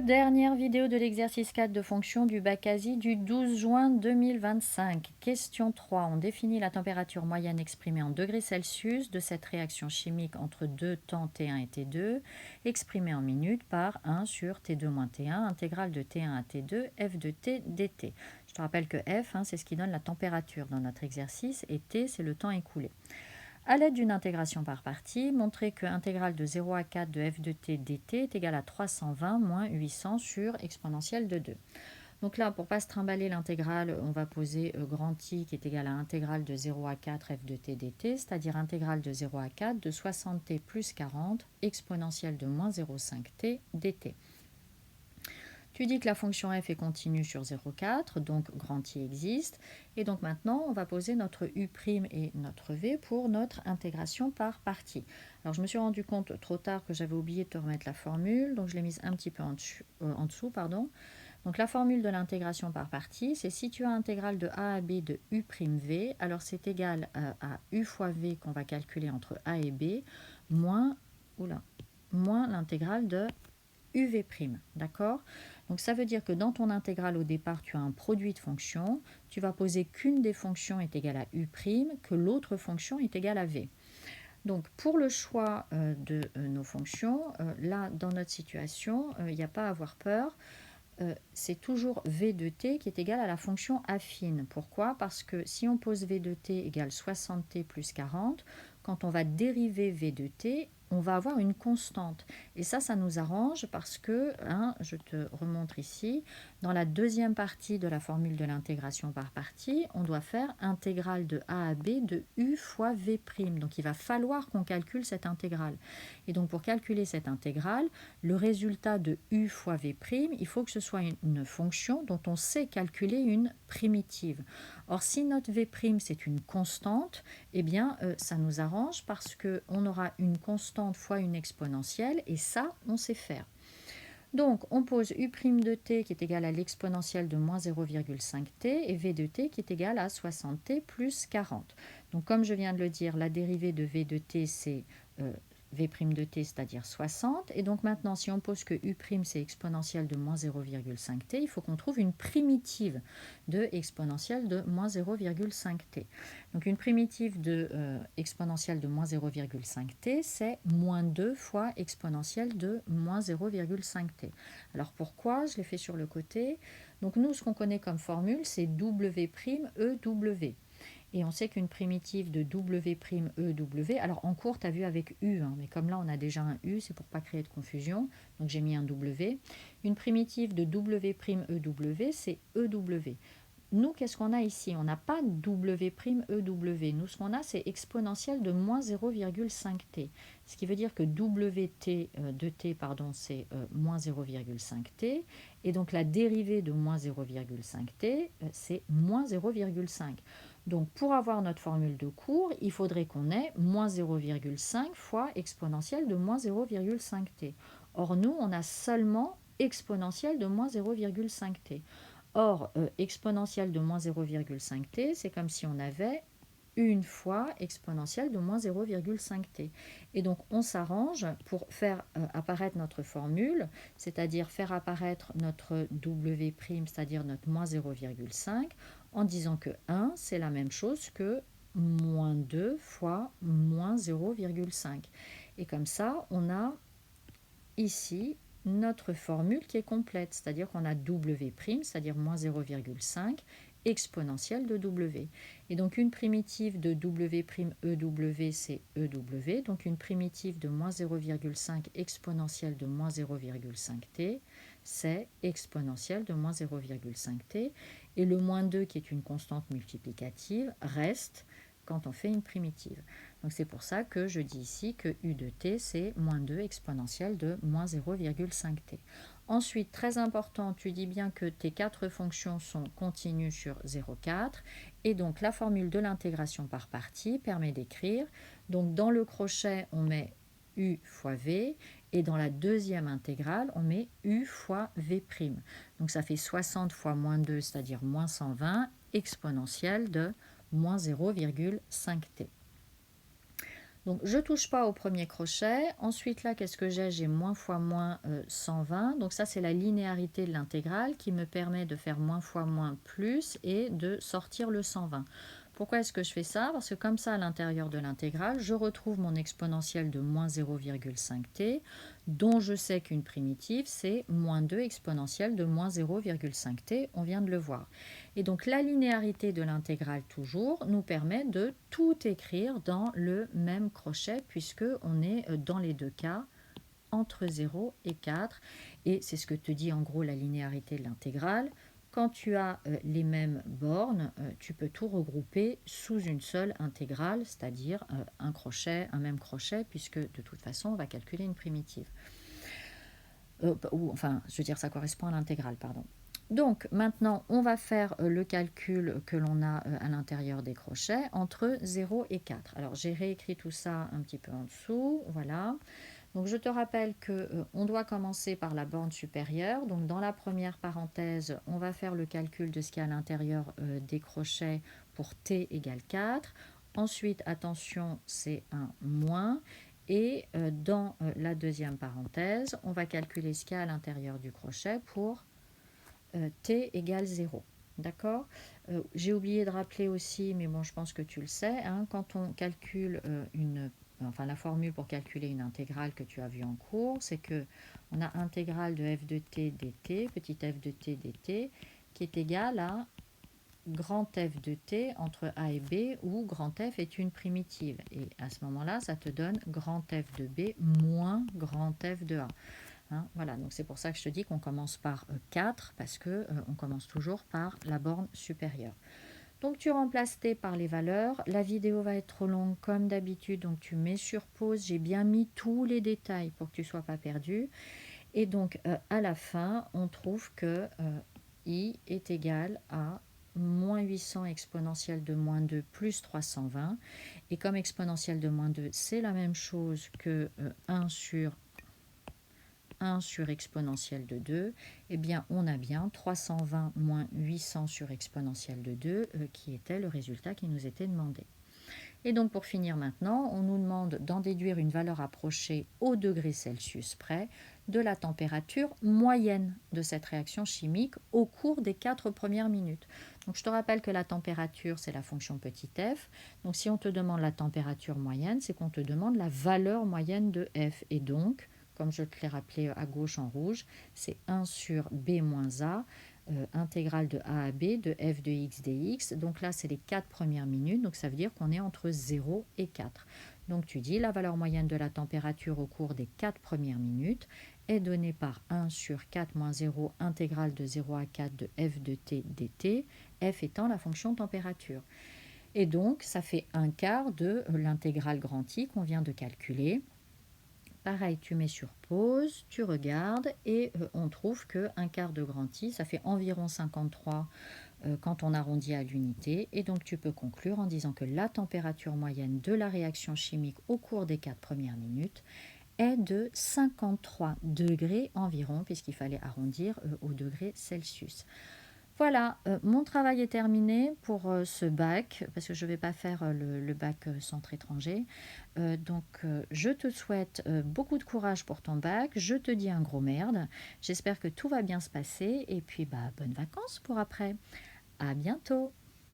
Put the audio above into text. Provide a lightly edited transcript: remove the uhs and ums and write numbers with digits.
Dernière vidéo de l'exercice 4 de fonction du bac quasi du 12 juin 2025. Question 3. On définit la température moyenne exprimée en degrés Celsius de cette réaction chimique entre deux temps T1 et T2, exprimée en minutes par 1 sur T2 moins T1, intégrale de T1 à T2, F de T dt. Je te rappelle que F, c'est ce qui donne la température dans notre exercice, et T, c'est le temps écoulé. À l'aide d'une intégration par partie, montrer que l'intégrale de 0 à 4 de f de t dt est égale à 320 moins 800 sur exponentielle de 2. Donc là, pour ne pas se trimballer l'intégrale, on va poser grand I qui est égal à intégrale de 0 à 4 f de t dt, c'est-à-dire intégrale de 0 à 4 de 60t plus 40 exponentielle de moins 0,5 t dt. Tu dis que la fonction f est continue sur 0,4, donc grand I existe. Et donc maintenant, on va poser notre U' et notre V pour notre intégration par partie. Alors je me suis rendu compte trop tard que j'avais oublié de te remettre la formule, donc je l'ai mise un petit peu en dessous. Donc la formule de l'intégration par partie, c'est si tu as intégrale de A à B de U'V, alors c'est égal à U fois V qu'on va calculer entre A et B, moins l'intégrale de UV', d'accord? Donc ça veut dire que dans ton intégrale au départ, tu as un produit de fonctions, tu vas poser qu'une des fonctions est égale à U', que l'autre fonction est égale à V. Donc pour le choix de nos fonctions, là dans notre situation, il n'y a pas à avoir peur. C'est toujours V de t qui est égal à la fonction affine. Pourquoi? Parce que si on pose V de t égale 60t plus 40, quand on va dériver V de t, on va avoir une constante. Et ça nous arrange parce que, je te remontre ici, dans la deuxième partie de la formule de l'intégration par partie, on doit faire intégrale de a à b de u fois v'. Donc il va falloir qu'on calcule cette intégrale. Et donc pour calculer cette intégrale, le résultat de u fois v', il faut que ce soit une fonction dont on sait calculer une primitive. Or, si notre v' c'est une constante, eh bien, ça nous arrange parce qu'on aura une constante fois une exponentielle, et ça, on sait faire. Donc, on pose u' de t qui est égal à l'exponentielle de moins 0,5t et v de t qui est égal à 60t plus 40. Donc, comme je viens de le dire, la dérivée de v de t, c'est v' de t, c'est-à-dire 60. Et donc maintenant, si on pose que u' c'est exponentielle de moins 0,5t, il faut qu'on trouve une primitive de exponentielle de moins 0,5t. Donc une primitive de exponentielle de moins 0,5t, c'est moins 2 fois exponentielle de moins 0,5t. Alors pourquoi? Je l'ai fait sur le côté. Donc nous, ce qu'on connaît comme formule, c'est W', et on sait qu'une primitive de W', alors en cours, tu as vu avec U, mais comme là on a déjà un U, c'est pour ne pas créer de confusion, donc j'ai mis un W. Une primitive de W', c'est EW. Nous, qu'est-ce qu'on a ici? On n'a pas W', Nous, ce qu'on a, c'est exponentielle de moins 0,5t. Ce qui veut dire que WT de t, c'est moins 0,5t. Et donc, la dérivée de moins 0,5t, c'est moins 0,5. Donc, pour avoir notre formule de cours, il faudrait qu'on ait moins 0,5 fois exponentielle de moins 0,5t. Or, nous, on a seulement exponentielle de moins 0,5t. Or, exponentielle de moins 0,5t, c'est comme si on avait une fois exponentielle de moins 0,5t. Et donc, on s'arrange pour faire apparaître notre formule, c'est-à-dire faire apparaître notre W', c'est-à-dire notre moins 0,5, en disant que 1, c'est la même chose que moins 2 fois moins 0,5. Et comme ça, on a ici notre formule qui est complète, c'est-à-dire qu'on a W', c'est-à-dire moins 0,5, exponentielle de W. Et donc une primitive de W', c'est EW, donc une primitive de moins 0,5 exponentielle de moins 0,5t, c'est exponentielle de moins 0,5t. Et le moins 2, qui est une constante multiplicative, reste quand on fait une primitive. Donc c'est pour ça que je dis ici que U de t, c'est moins 2 exponentielle de moins 0,5t. Ensuite, très important, tu dis bien que tes 4 fonctions sont continues sur 0,4. Et donc la formule de l'intégration par partie permet d'écrire. Donc dans le crochet, on met U fois V. Et dans la deuxième intégrale, on met U fois V'. Donc ça fait 60 fois moins 2, c'est-à-dire moins 120, exponentielle de moins 0,5t. Donc, je ne touche pas au premier crochet. Ensuite, là, qu'est-ce que j'ai? J'ai moins fois moins 120. Donc, ça, c'est la linéarité de l'intégrale qui me permet de faire moins fois moins plus et de sortir le 120. Pourquoi est-ce que je fais ça? Parce que comme ça, à l'intérieur de l'intégrale, je retrouve mon exponentielle de moins 0,5t, dont je sais qu'une primitive, c'est moins 2 exponentielle de moins 0,5t. On vient de le voir. Et donc la linéarité de l'intégrale toujours nous permet de tout écrire dans le même crochet puisque on est dans les deux cas entre 0 et 4. Et c'est ce que te dit en gros la linéarité de l'intégrale. Quand tu as les mêmes bornes, tu peux tout regrouper sous une seule intégrale, c'est-à-dire un crochet, un même crochet, puisque de toute façon on va calculer une primitive. Enfin, je veux dire, ça correspond à l'intégrale, pardon. Donc maintenant, on va faire le calcul que l'on a à l'intérieur des crochets entre 0 et 4. Alors j'ai réécrit tout ça un petit peu en dessous, voilà. Donc je te rappelle qu'on doit commencer par la borne supérieure. Donc dans la première parenthèse, on va faire le calcul de ce qu'il y a à l'intérieur des crochets pour t égale 4. Ensuite, attention, c'est un moins. Et dans la deuxième parenthèse, on va calculer ce qu'il y a à l'intérieur du crochet pour t égale 0. D'accord? J'ai oublié de rappeler aussi, mais bon, je pense que tu le sais, hein, quand on calcule la formule pour calculer une intégrale que tu as vue en cours, c'est que on a intégrale de f de t dt, petit f de t dt, qui est égale à grand f de t entre a et b, où grand f est une primitive. Et à ce moment-là, ça te donne grand f de b moins grand f de a. Hein, voilà, donc c'est pour ça que je te dis qu'on commence par 4, parce que on commence toujours par la borne supérieure. Donc tu remplaces t par les valeurs. La vidéo va être trop longue comme d'habitude, donc tu mets sur pause. J'ai bien mis tous les détails pour que tu ne sois pas perdu. Et donc à la fin, on trouve que i est égal à moins 800 exponentielle de moins 2 plus 320. Et comme exponentielle de moins 2, c'est la même chose que 1 sur exponentielle de 2, eh bien on a bien 320 moins 800 sur exponentielle de 2 qui était le résultat qui nous était demandé. Et donc pour finir maintenant, on nous demande d'en déduire une valeur approchée au degré Celsius près de la température moyenne de cette réaction chimique au cours des 4 premières minutes. Donc je te rappelle que la température, c'est la fonction petit f. Donc si on te demande la température moyenne, c'est qu'on te demande la valeur moyenne de f. Et donc, comme je te l'ai rappelé à gauche en rouge, c'est 1 sur b moins a, intégrale de a à b de f de x dx. Donc là, c'est les 4 premières minutes, donc ça veut dire qu'on est entre 0 et 4. Donc tu dis la valeur moyenne de la température au cours des 4 premières minutes est donnée par 1 sur 4 moins 0, intégrale de 0 à 4 de f de t dt, f étant la fonction température. Et donc, ça fait un quart de l'intégrale grand I qu'on vient de calculer. Pareil, tu mets sur pause, tu regardes et on trouve que un quart de grand I, ça fait environ 53 quand on arrondit à l'unité. Et donc tu peux conclure en disant que la température moyenne de la réaction chimique au cours des 4 premières minutes est de 53 degrés environ, puisqu'il fallait arrondir au degré Celsius. Voilà, mon travail est terminé pour ce bac, parce que je ne vais pas faire le bac centre étranger. Donc, je te souhaite beaucoup de courage pour ton bac. Je te dis un gros merde. J'espère que tout va bien se passer. Et puis, bonnes vacances pour après. À bientôt.